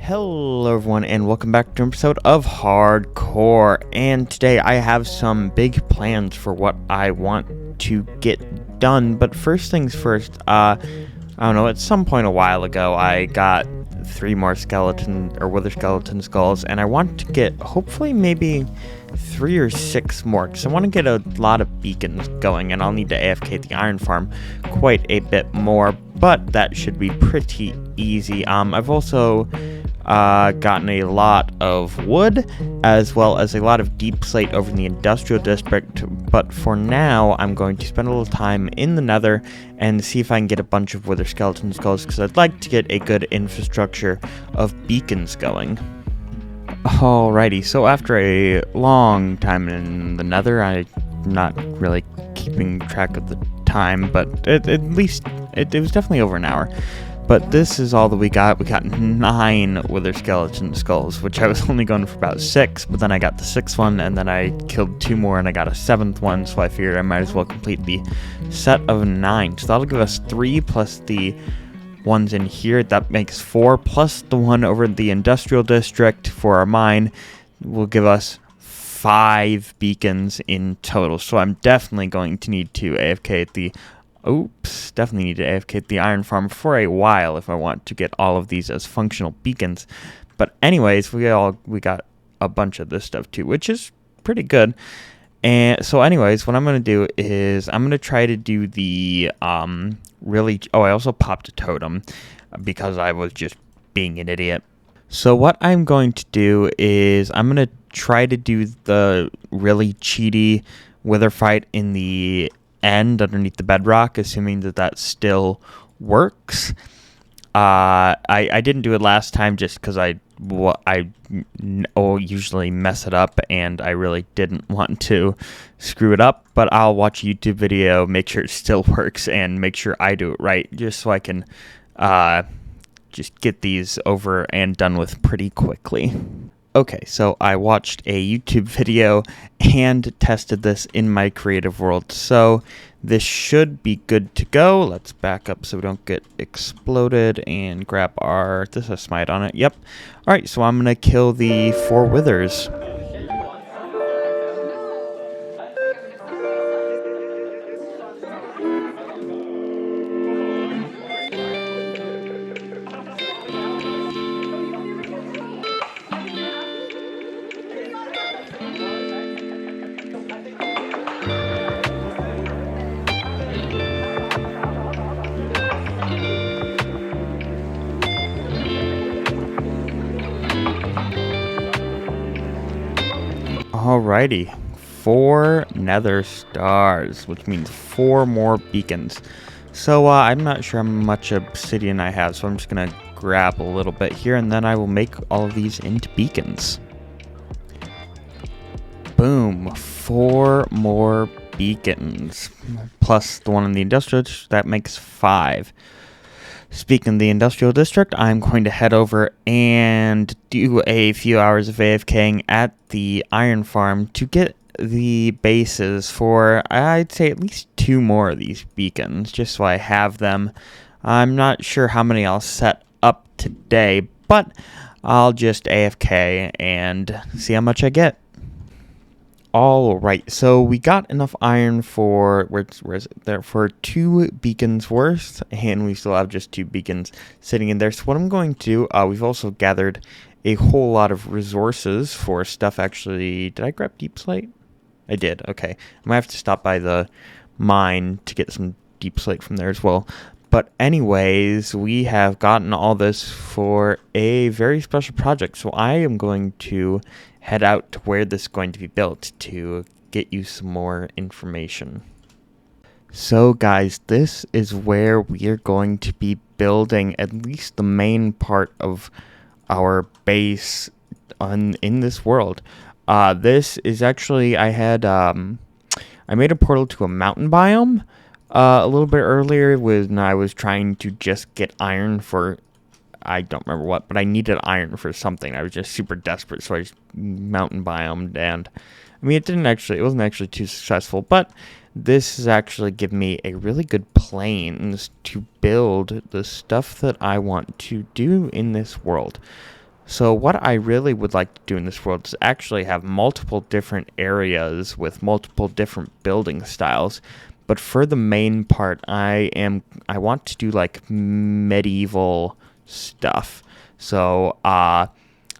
Hello everyone and welcome back to an episode of Hardcore, and today I have some big plans for what I want to get done. But first things first, I don't know, at some point a while ago I got 3 more wither skeleton skulls, and I want to get hopefully maybe 3 or 6 more, because I want to get a lot of beacons going, and I'll need to AFK the iron farm quite a bit more, but that should be pretty easy. I've also gotten a lot of wood, as well as a lot of deep slate over in the industrial district, but for now I'm going to spend a little time in the nether and see if I can get a bunch of wither skeleton skulls, because I'd like to get a good infrastructure of beacons going. Alrighty, so after a long time in the nether, I'm not really keeping track of the time, but at least it was definitely over an hour. But this is all that we got. We got 9 wither skeleton skulls, which I was only going for about 6, but then I got the 6th one, and then I killed 2 more, and I got a 7th one, so I figured I might as well complete the set of 9. So that'll give us 3 plus the ones in here. That makes 4, plus the one over the industrial district for our mine will give us 5 beacons in total. So I'm definitely going to need to AFK the definitely need to AFK the iron farm for a while if I want to get all of these as functional beacons. But anyways, we got a bunch of this stuff too, which is pretty good. And so anyways, what I'm going to do is I'm going to try to do the I also popped a totem because I was just being an idiot. So what I'm going to do is I'm going to try to do the really cheaty wither fight in the end underneath the bedrock, assuming that still works. I didn't do it last time just because I usually mess it up, and I really didn't want to screw it up, but I'll watch a YouTube video, make sure it still works, and make sure I do it right, just so I can just get these over and done with pretty quickly. Okay, so I watched a YouTube video and tested this in my creative world, so this should be good to go. Let's back up so we don't get exploded and grab this has a smite on it. Yep. Alright, so I'm going to kill the 4 withers. Alrighty, 4 nether stars, which means 4 more beacons. So I'm not sure how much obsidian I have, so I'm just going to grab a little bit here, and then I will make all of these into beacons. Boom, 4 more beacons, plus the one in the industrial district, that makes 5. Speaking of the industrial district, I'm going to head over and do a few hours of AFKing at the iron farm to get the bases for, I'd say, at least 2 more of these beacons, just so I have them. I'm not sure how many I'll set up today, but I'll just AFK and see how much I get. Alright, so we got enough iron for, for 2 beacons worth, and we still have just 2 beacons sitting in there. So what I'm going to do, we've also gathered a whole lot of resources for stuff. Actually, did I grab deep slate? I did, okay. I might have to stop by the mine to get some deep slate from there as well. But anyways, we have gotten all this for a very special project, so I am going to head out to where this is going to be built to get you some more information. So guys, this is where we are going to be building at least the main part of our base in this world. This is actually, I made a portal to a mountain biome a little bit earlier when I was trying to just get iron for, I don't remember what, but I needed iron for something. I was just super desperate, so I just mountain biomed, and I mean, it wasn't actually too successful, but this has actually given me a really good plains to build the stuff that I want to do in this world. So what I really would like to do in this world is actually have multiple different areas with multiple different building styles. But for the main part, I want to do like medieval stuff. So a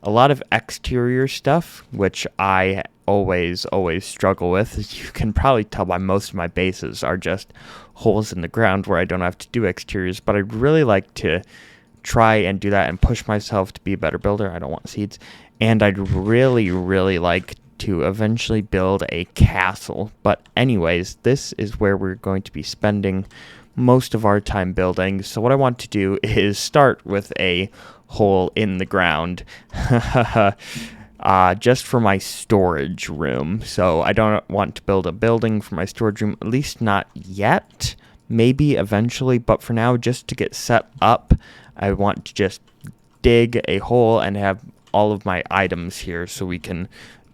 lot of exterior stuff, which I always struggle with. As you can probably tell by most of my bases are just holes in the ground where I don't have to do exteriors, but I'd really like to try and do that and push myself to be a better builder. I don't want seeds. And I'd really like to eventually build a castle. But anyways, this is where we're going to be spending most of our time building. So what I want to do is start with a hole in the ground. Just for my storage room. So I don't want to build a building for my storage room, at least not yet. Maybe eventually, but for now, just to get set up, I want to just dig a hole and have all of my items here so we can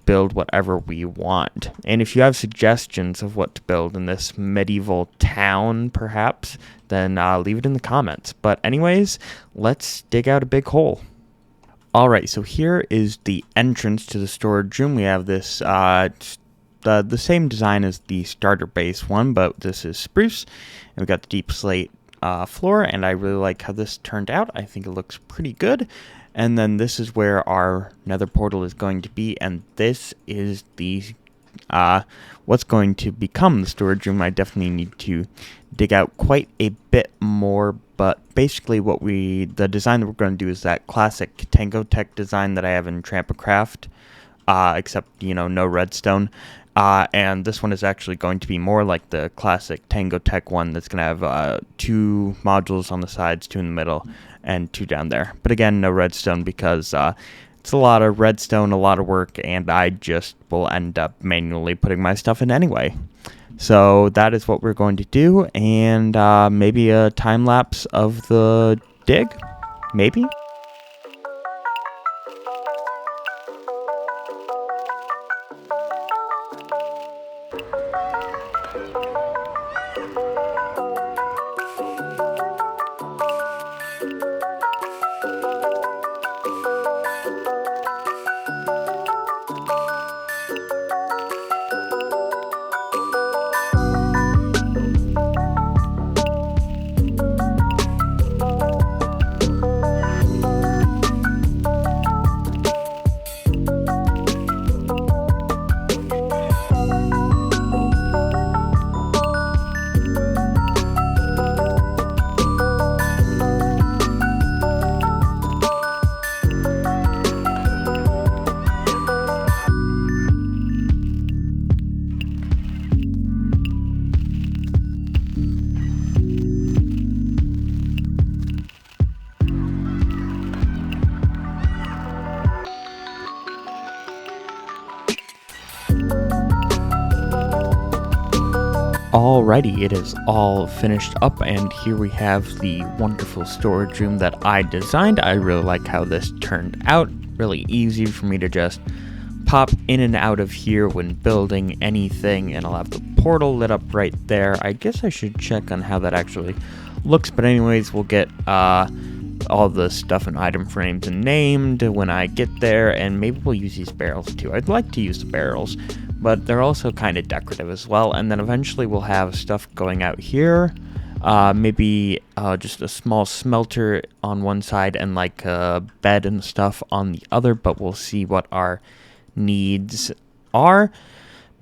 build whatever we want. And if you have suggestions of what to build in this medieval town, perhaps, then leave it in the comments. But anyways, let's dig out a big hole. Alright, so here is the entrance to the storage room. We have this, the same design as the starter base one, but this is spruce. And we've got the deep slate floor, and I really like how this turned out. I think it looks pretty good. And then this is where our nether portal is going to be, and this is the what's going to become the storage room. I definitely need to dig out quite a bit more, but basically the design that we're going to do is that classic Tango Tech design that I have in Trampacraft, except, no redstone. And this one is actually going to be more like the classic Tango Tech one that's going to have 2 modules on the sides, 2 in the middle, and 2 down there. But again, no redstone because it's a lot of redstone, a lot of work, and I just will end up manually putting my stuff in anyway. So that is what we're going to do, and maybe a time lapse of the dig, maybe? Alrighty, it is all finished up, and here we have the wonderful storage room that I designed. I really like how this turned out. Really easy for me to just pop in and out of here when building anything, and I'll have the portal lit up right there. I guess I should check on how that actually looks, but anyways, we'll get all the stuff and item frames named when I get there, and maybe we'll use these barrels too. I'd like to use the barrels, but they're also kind of decorative as well. And then eventually we'll have stuff going out here, maybe just a small smelter on one side and like a bed and stuff on the other, but we'll see what our needs are.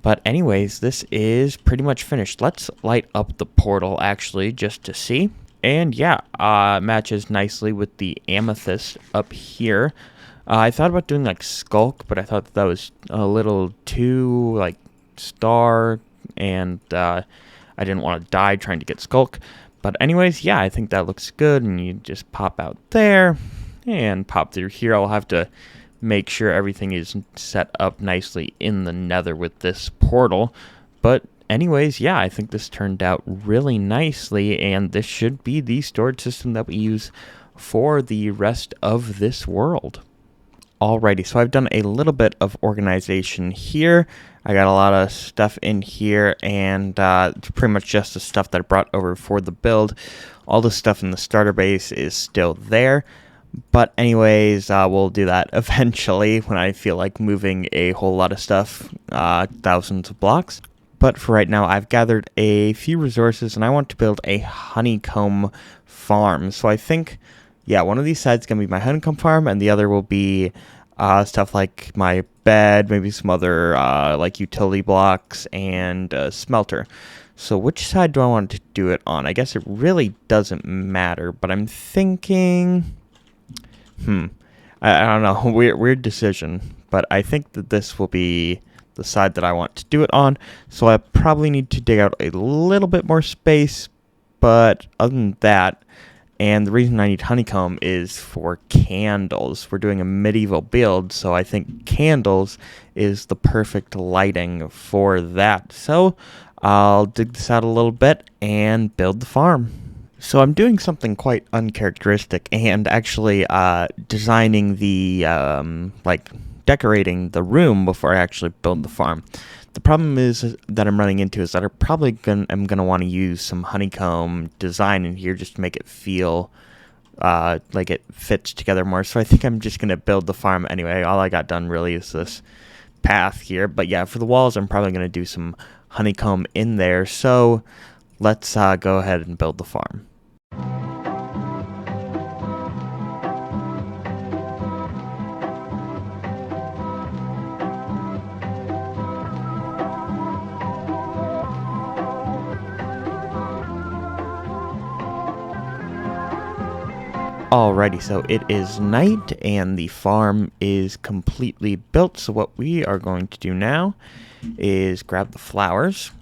But anyways, this is pretty much finished. Let's light up the portal actually just to see. And yeah, matches nicely with the amethyst up here. I thought about doing like Skulk, but I thought that was a little too like star, and I didn't want to die trying to get Skulk. But anyways, yeah, I think that looks good, and you just pop out there and pop through here. I'll have to make sure everything is set up nicely in the nether with this portal. But anyways, yeah, I think this turned out really nicely, and this should be the storage system that we use for the rest of this world. Alrighty, so I've done a little bit of organization here. I got a lot of stuff in here, and it's pretty much just the stuff that I brought over for the build. All the stuff in the starter base is still there, But anyways, we'll do that eventually when I feel like moving a whole lot of stuff, thousands of blocks. But for right now, I've gathered a few resources and I want to build a honeycomb farm. So I think, yeah, one of these sides is going to be my honeycomb farm and the other will be stuff like my bed, maybe some other like utility blocks and smelter. So which side do I want to do it on? I guess it really doesn't matter, but I'm thinking... I don't know. Weird decision. But I think that this will be the side that I want to do it on. So I probably need to dig out a little bit more space. But other than that, and the reason I need honeycomb is for candles. We're doing a medieval build, so I think candles is the perfect lighting for that. So I'll dig this out a little bit and build the farm. So I'm doing something quite uncharacteristic and actually designing the, decorating the room before I actually build the farm. The problem is that I'm running into is that I'm gonna want to use some honeycomb design in here just to make it feel like it fits together more. So I think I'm just gonna build the farm anyway. All I got done really is this path here. But yeah, for the walls, I'm probably gonna do some honeycomb in there. So let's go ahead and build the farm. Alrighty, so it is night and the farm is completely built. So what we are going to do now is grab the flowers.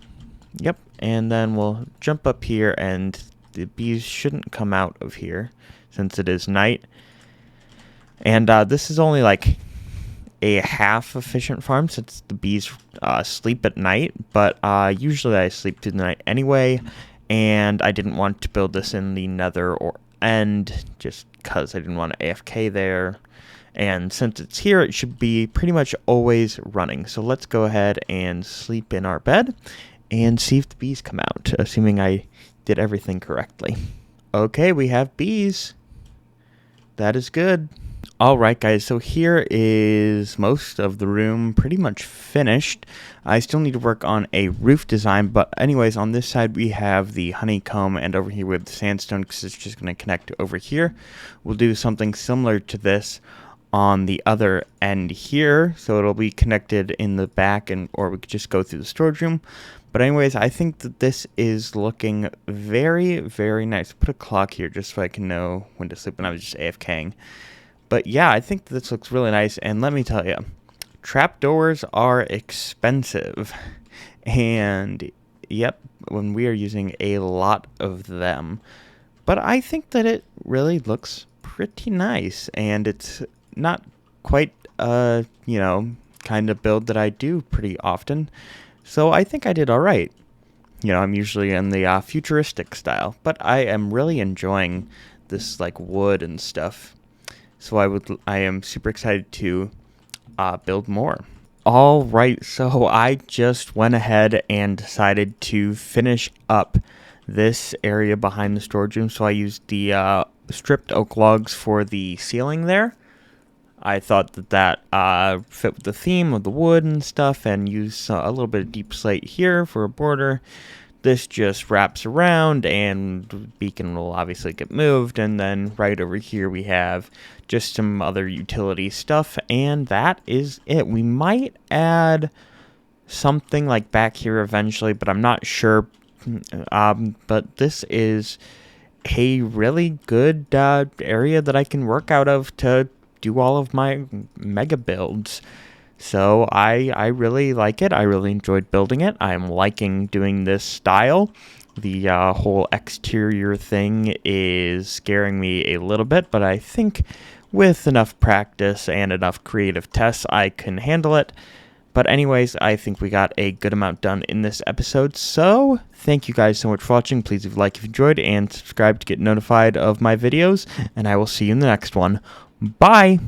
Yep, and then we'll jump up here and the bees shouldn't come out of here since it is night. And this is only like a half efficient farm since the bees sleep at night, but usually I sleep through the night anyway, and I didn't want to build this in the nether or end just because I didn't want to AFK there. And since it's here, it should be pretty much always running. So let's go ahead and sleep in our bed and see if the bees come out, assuming I did everything correctly. Okay, we have bees. That is good. Alright guys, so here is most of the room pretty much finished. I still need to work on a roof design, but anyways, on this side we have the honeycomb, and over here we have the sandstone because it's just going to connect over here. We'll do something similar to this on the other end here, so it'll be connected in the back, or we could just go through the storage room. But anyways, I think that this is looking very, very nice. Put a clock here just so I can know when to sleep when I was just AFKing. But yeah, I think this looks really nice, and let me tell you, trapdoors are expensive. And yep, when we are using a lot of them. But I think that it really looks pretty nice, and it's not quite kind of build that I do pretty often. So I think I did all right. You know, I'm usually in the futuristic style, but I am really enjoying this like wood and stuff. So I am super excited to build more. All right, so I just went ahead and decided to finish up this area behind the storage room. So I used the stripped oak logs for the ceiling there. I thought that fit with the theme of the wood and stuff, and use a little bit of deep slate here for a border. This just wraps around, and the beacon will obviously get moved, and then right over here we have just some other utility stuff, and that is it. We might add something like back here eventually, but I'm not sure. But this is a really good area that I can work out of to do all of my mega builds. So I really like it. I really enjoyed building it. I'm liking doing this style. The whole exterior thing is scaring me a little bit, but I think with enough practice and enough creative tests, I can handle it. But anyways, I think we got a good amount done in this episode. So thank you guys so much for watching. Please leave a like if you enjoyed and subscribe to get notified of my videos. And I will see you in the next one. Bye!